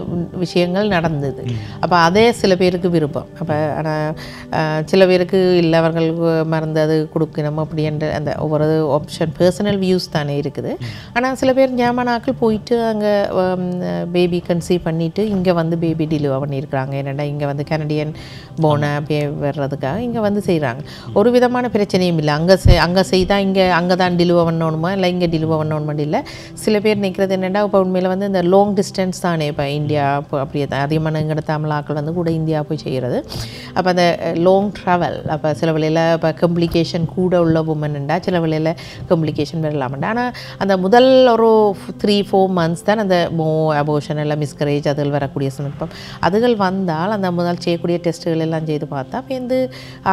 Speaker 2: விஷயங்கள் நடந்தது. அப்போ அதே சில பேருக்கு விருப்பம். அப்போ ஆனால் சில பேருக்கு இல்லை அவர்களுக்கு மருந்து அது கொடுக்கணும் அப்படின்ற அந்த ஒவ்வொரு ஆப்ஷன் பர்சனல் வியூஸ் தானே இருக்குது. ஆனால் சில பேர் ஞாபகமாக்கள் போயிட்டு அங்கே பேபி கன்சீவ் பண்ணிவிட்டு இங்கே வந்து பேபி டெலிவர் பண்ணியிருக்கிறாங்க. என்னென்னா இங்கே வந்து கனடியன் போனை வர்றதுக்காக இங்கே வந்து செய்கிறாங்க. ஒரு விதமான பிரச்சனையும் இல்லை. அங்கே செய்தால் அங்கே தான் டெலிவர் பண்ணணுமா இல்லை இங்கே டெலிவர் பண்ணணுமா இல்லை. சில பேர் நிற்கிறது என்னென்னா இப்போ உண்மையில் வந்து இந்த லாங் டிஸ்டன்ஸ் தானே இப்போ இந்தியா அப்படியே தான் அதிகமான எங்கட தமிழாக்கள் வந்து கூட இந்தியா போய் செய்கிறது. அப்போ அந்த லாங் ட்ராவல் அப்போ சில வேளையில் இப்போ கம்ப்ளிகேஷன் கூட உள்ள உமன்ண்டா சில வேளையில் கம்ப்ளிகேஷன் வரலாமண்டா. ஆனால் அந்த முதல் ஒரு 3-4 months தான் அந்த அபோர்ஷன் இல்லை மிஸ்கரேஜ் அதில் வரக்கூடிய சந்தர்ப்பம். அதுகள் வந்தால் அந்த முதல் செய்யக்கூடிய டெஸ்ட்டுகள் எல்லாம் செய்து பார்த்தா இப்போ இந்த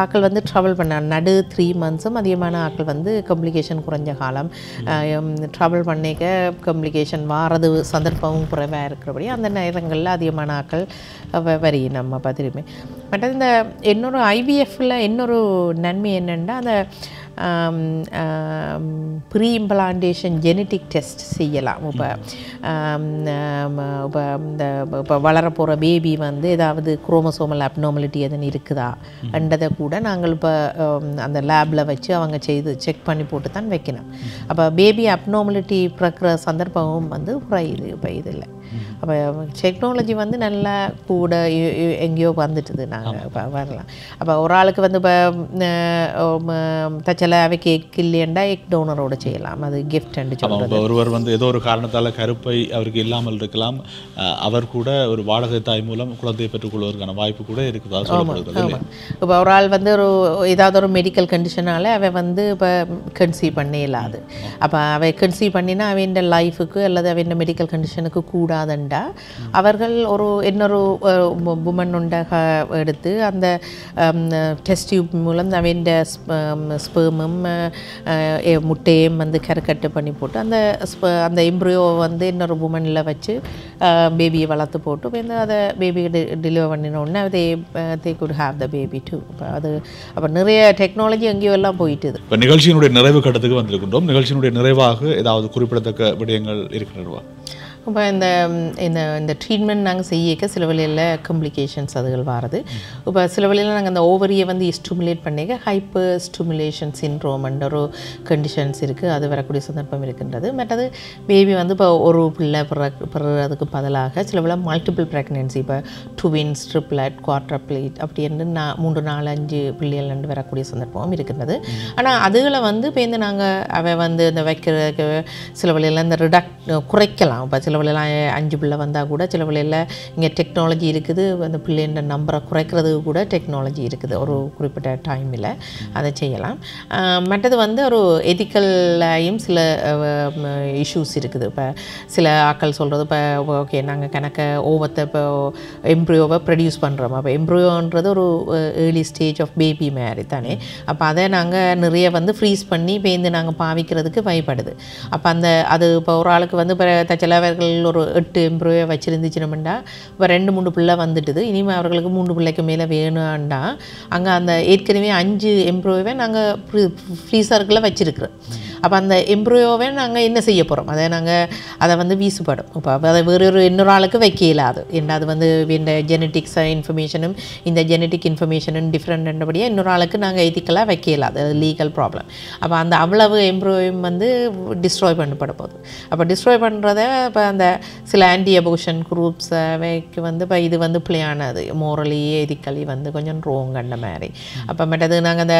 Speaker 2: ஆக்கள் வந்து ட்ராவல் பண்ண நடு 3 months அதிகமான ஆக்கள் வந்து கம்ப்ளிகேஷன் குறைஞ்ச காலம் ட்ராவல் பண்ணிக்க கம்ப்ளிகேஷன் வாரது சந்தர்ப்பமும் குறைவாக இருக்கிறபடி அந்த நேரங்களில் அதிகமான ஆக்கள் வரி நம்ம பார்த்துருமே. பட் இந்த இன்னொரு ஐவிஎஃப்ல இன்னொரு நன்மை என்னென்னா அந்த ப்ரீ இம்ப்ளான்டேஷன் ஜெனட்டிக் டெஸ்ட் செய்யலாம். இப்போ வளரப்போகிற பேபி வந்து ஏதாவது குரோமோசோமல் அப்நார்மலிட்டி எதுன்னு இருக்குதா என்றதை கூட நாங்கள் இப்போ அந்த லேபில் வச்சு அவங்க செய்து செக் பண்ணி போட்டு தான் வைக்கணும். அப்போ பேபி அப்நார்மலிட்டி பிறக்கிற சந்தர்ப்பமும் வந்து குறையுது இப்போ இதில். அப்போ டெக்னாலஜி வந்து நல்லா கூட எங்கேயோ வந்துட்டுது. நாங்கள் இப்போ வரலாம். அப்போ ஒரு ஆளுக்கு வந்து இப்போ தச்சலாவே கேக் இல்லையண்டா எக் டோனரோட செய்யலாம். அது கிஃப்ட் சொல்கிறது.
Speaker 1: ஒருவர் வந்து ஏதோ ஒரு காரணத்தால் கருப்பை அவருக்கு இல்லாமல் இருக்கலாம். அவர் கூட ஒரு வாடகை தாய் மூலம் குழந்தையை பெற்றுக்கொள்வதற்கான வாய்ப்பு கூட இருக்குதா?
Speaker 2: ஆமாம். இப்போ ஒரு ஆள் வந்து ஏதாவது ஒரு மெடிக்கல் கண்டிஷனால் அவ வந்து இப்போ கன்சீவ் பண்ண இயலாது. அப்போ அவை கன்சீவ் பண்ணினா அவன் லைஃபுக்கு அல்லது அவன் மெடிக்கல் கண்டிஷனுக்கு கூடாதுண்டா அவர்கள் இன்னொரு உமன் உண்டாக எடுத்து அந்த டெஸ்ட் டியூப் மூலம் அவன் ஸ்பெர்மும் முட்டையும் வந்து கருக்கட்டு பண்ணி போட்டு அந்த எம்ப்ரியோ வந்து இன்னொரு உமனில் வச்சு பேபியை வளர்த்து போட்டு வந்து அதை பேபி டெலிவர் பண்ணினோடனே they could have the baby too. அப்போ நிறைய டெக்னாலஜி எங்கேயோ எல்லாம் போயிட்டுது.
Speaker 1: இப்போ நிகழ்ச்சியினுடைய நிறைவு கட்டத்துக்கு வந்திருக்கின்றோம். நிகழ்ச்சியினுடைய நிறைவாக ஏதாவது குறிப்பிடத்தக்க விடயங்கள் இருக்கின்றனவா?
Speaker 2: இப்போ இந்த ட்ரீட்மெண்ட் நாங்கள் செய்யக்க சில வழியில் கம்ப்ளிகேஷன்ஸ் அதுகள் வாருது. இப்போ சில வழியில் நாங்கள் அந்த ஓவரியை வந்து ஸ்டிமுலேட் பண்ணிக்க ஹைப்பர் ஸ்டிமுலேஷன் சின்ட்ரோம்ன்ற ஒரு கண்டிஷன்ஸ் இருக்குது. அது வரக்கூடிய சந்தர்ப்பம் இருக்கின்றது. மற்றது பேபி வந்து இப்போ ஒரு பிள்ளை பிறகு பதிலாக சில வேளை மல்டிபிள் ப்ரெக்னென்சி இப்போ ட்வின்ஸ் ட்ரிப்ளட் குவாட்ரப்ளேட் அப்படி என்று 3-4-5 பிள்ளைகள் வரக்கூடிய சந்தர்ப்பம் இருக்கின்றது. ஆனால் அதுகளை வந்து இப்போ இந்த நாங்கள் அவை வந்து இந்த வைக்கிறதுக்கு சில வழியில் இந்த குறைக்கலாம். இப்போ சில வேளையில் 5 பிள்ளை வந்தால் கூட சில வேளையில் இங்கே டெக்னாலஜி இருக்குது. அந்த பிள்ளைன்ற நம்பரை குறைக்கிறதுக்கு கூட டெக்னாலஜி இருக்குது. ஒரு குறிப்பிட்ட டைமில் அதை செய்யலாம். மற்றது வந்து ஒரு எதிக்கல்லையும் சில இஷ்யூஸ் இருக்குது. இப்போ சில ஆக்கள் சொல்கிறது இப்போ ஓகே நாங்கள் ஓவத்தை இப்போ எம்ப்ரியோவை ப்ரொடியூஸ் பண்ணுறோம். அப்போ எம்ப்ரியோன்றது ஒரு ஏர்லி ஸ்டேஜ் ஆஃப் பேபி மாதிரி தானே. அப்போ அதை நாங்கள் நிறைய வந்து ஃப்ரீஸ் பண்ணி பேருந்து நாங்கள் பாவிக்கிறதுக்கு பயப்படுது. அப்போ அது இப்போ ஒரு ஆளுக்கு வந்து இப்போ தச்சலாவர்கள் ஒரு 8 எம்ப்ரியோவை வச்சுருந்துச்சுனோம்டா இப்போ 2-3 பிள்ளை வந்துட்டுது. இனிமேல் அவர்களுக்கு 3 பிள்ளைக்கு மேலே வேணும்டா அங்கே அந்த ஏற்கனவே 5 எம்ப்ரியோவை நாங்கள் ஃப்ரீசருக்குள்ளே வச்சுருக்குறோம். அப்போ அந்த எம்ப்ரியோவை நாங்கள் என்ன செய்ய போகிறோம்? அதை வந்து வீசுபடும். இப்போ அதை இன்னொரு ஆளுக்கு வைக்க இயலாது. ஏன்னா அது வந்து இந்த ஜெனட்டிக்ஸ் இன்ஃபர்மேஷனும் இந்த ஜெனட்டிக் இன்ஃபர்மேஷனும் டிஃப்ரெண்ட்ன்றபடியாக இன்னொரு ஆளுக்கு நாங்கள் எதிக்கலாக வைக்க இயலாது. அது லீகல் ப்ராப்ளம். அப்போ அந்த அவ்வளவு எம்ப்ரியோயும் வந்து டிஸ்ட்ராய் பண்ணப்பட போகுது. அப்போ டிஸ்ட்ராய் பண்ணுறத இப்போ அந்த சில ஆன்டி அபோர்ஷன் குரூப்ஸ் அவைக்கு வந்து இப்போ இது வந்து பிள்ளையானது மோரலி எதிக்கலி வந்து கொஞ்சம் ரோங் அந்த மாதிரி. அப்போ மற்றது நாங்கள் அந்த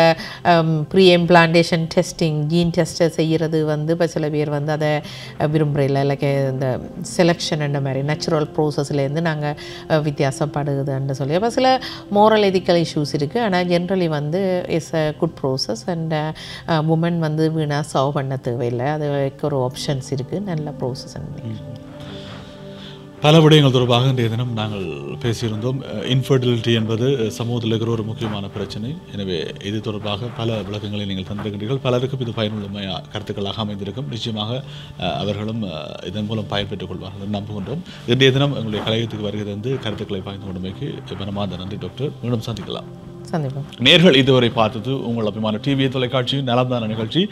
Speaker 2: ப்ரீ இம்ப்ளான்டேஷன் டெஸ்டிங் ஜீன் டெஸ்ட்டை செய்கிறது வந்து இப்போ சில பேர் வந்து அதை விரும்புகிற இல்லை இந்த செலெக்ஷன் அந்த மாதிரி நேச்சுரல் ப்ரோசஸ்லேருந்து நாங்கள் வித்தியாசப்படுதுன்னு சொல்லி அப்போ சில மோரல் எதிக்கல் இஷ்யூஸ் இருக்குது. ஆனால் ஜென்ரலி வந்து it's a good process and woman வந்து வீணாக சர்வ் பண்ண தேவையில்லை. அதுக்கு ஒரு ஆப்ஷன்ஸ் இருக்குது. நல்ல ப்ரோசஸ்.
Speaker 1: பல விடயங்கள் தொடர்பாக இன்றைய தினம் நாங்கள் பேசியிருந்தோம். இன்ஃபர்டிலிட்டி என்பது சமூகத்தில் இருக்கிற ஒரு முக்கியமான பிரச்சனை. எனவே இது தொடர்பாக பல விளக்கங்களை நீங்கள் தந்திருக்கின்றீர்கள். பலருக்கும் இது பயனுள்ள கருத்துக்களாக அமைந்திருக்கும். நிச்சயமாக அவர்களும் இதன் மூலம் பயன்பெற்றுக் கொள்வார்கள் நம்புகின்றோம். இன்றைய தினம் எங்களுடைய கலையத்துக்கு வருகிறது கருத்துக்களை பகிர்ந்து கொண்டமைக்கு மனமார்ந்த நன்றி டாக்டர். மீண்டும் சந்திக்கலாம்.
Speaker 2: சந்திப்போம்.
Speaker 1: நேர்கள் இதுவரை பார்த்தது உங்கள் அபிமான டிவி தொலைக்காட்சியின் நலந்தான நிகழ்ச்சி.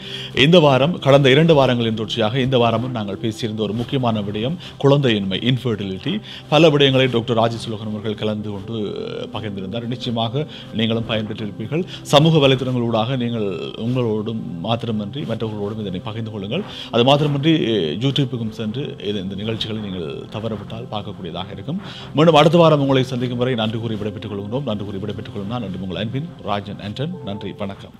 Speaker 1: இந்த வாரம் கடந்த 2 வாரங்களின் தொடர்ச்சியாக இந்த வாரமும் நாங்கள் பேசியிருந்த ஒரு முக்கியமான விடயம் குழந்தையின்மை, இன்ஃபர்டிலிட்டி. பல விடயங்களை டாக்டர் ராஜேஷ் லோகன் அவர்கள் கலந்து கொண்டு பகிர்ந்திருந்தார். நிச்சயமாக நீங்களும் பயன்பெற்றிருப்பீர்கள். சமூக வலைத்தளங்களூடாக நீங்கள் உங்களோடும் மாத்திரமன்றி மற்றவர்களோடும் இதனை பகிர்ந்து கொள்ளுங்கள். அது மாத்திரமன்றி யூடியூப்புக்கும் சென்று இந்த நிகழ்ச்சிகளை நீங்கள் தவறவிட்டால் பார்க்கக்கூடியதாக இருக்கும். மீண்டும் அடுத்த வாரம் உங்களை சந்திக்கும் வரை நன்றி கூறி விடைபெற்றுக் கொள்கிறோம். நன்றி கூறி விடைபெற்றுக் கொள்ளும் நான் நன்றி உங்கள் அன்பின் ராஜன் ஆண்டன். நன்றி, வணக்கம்.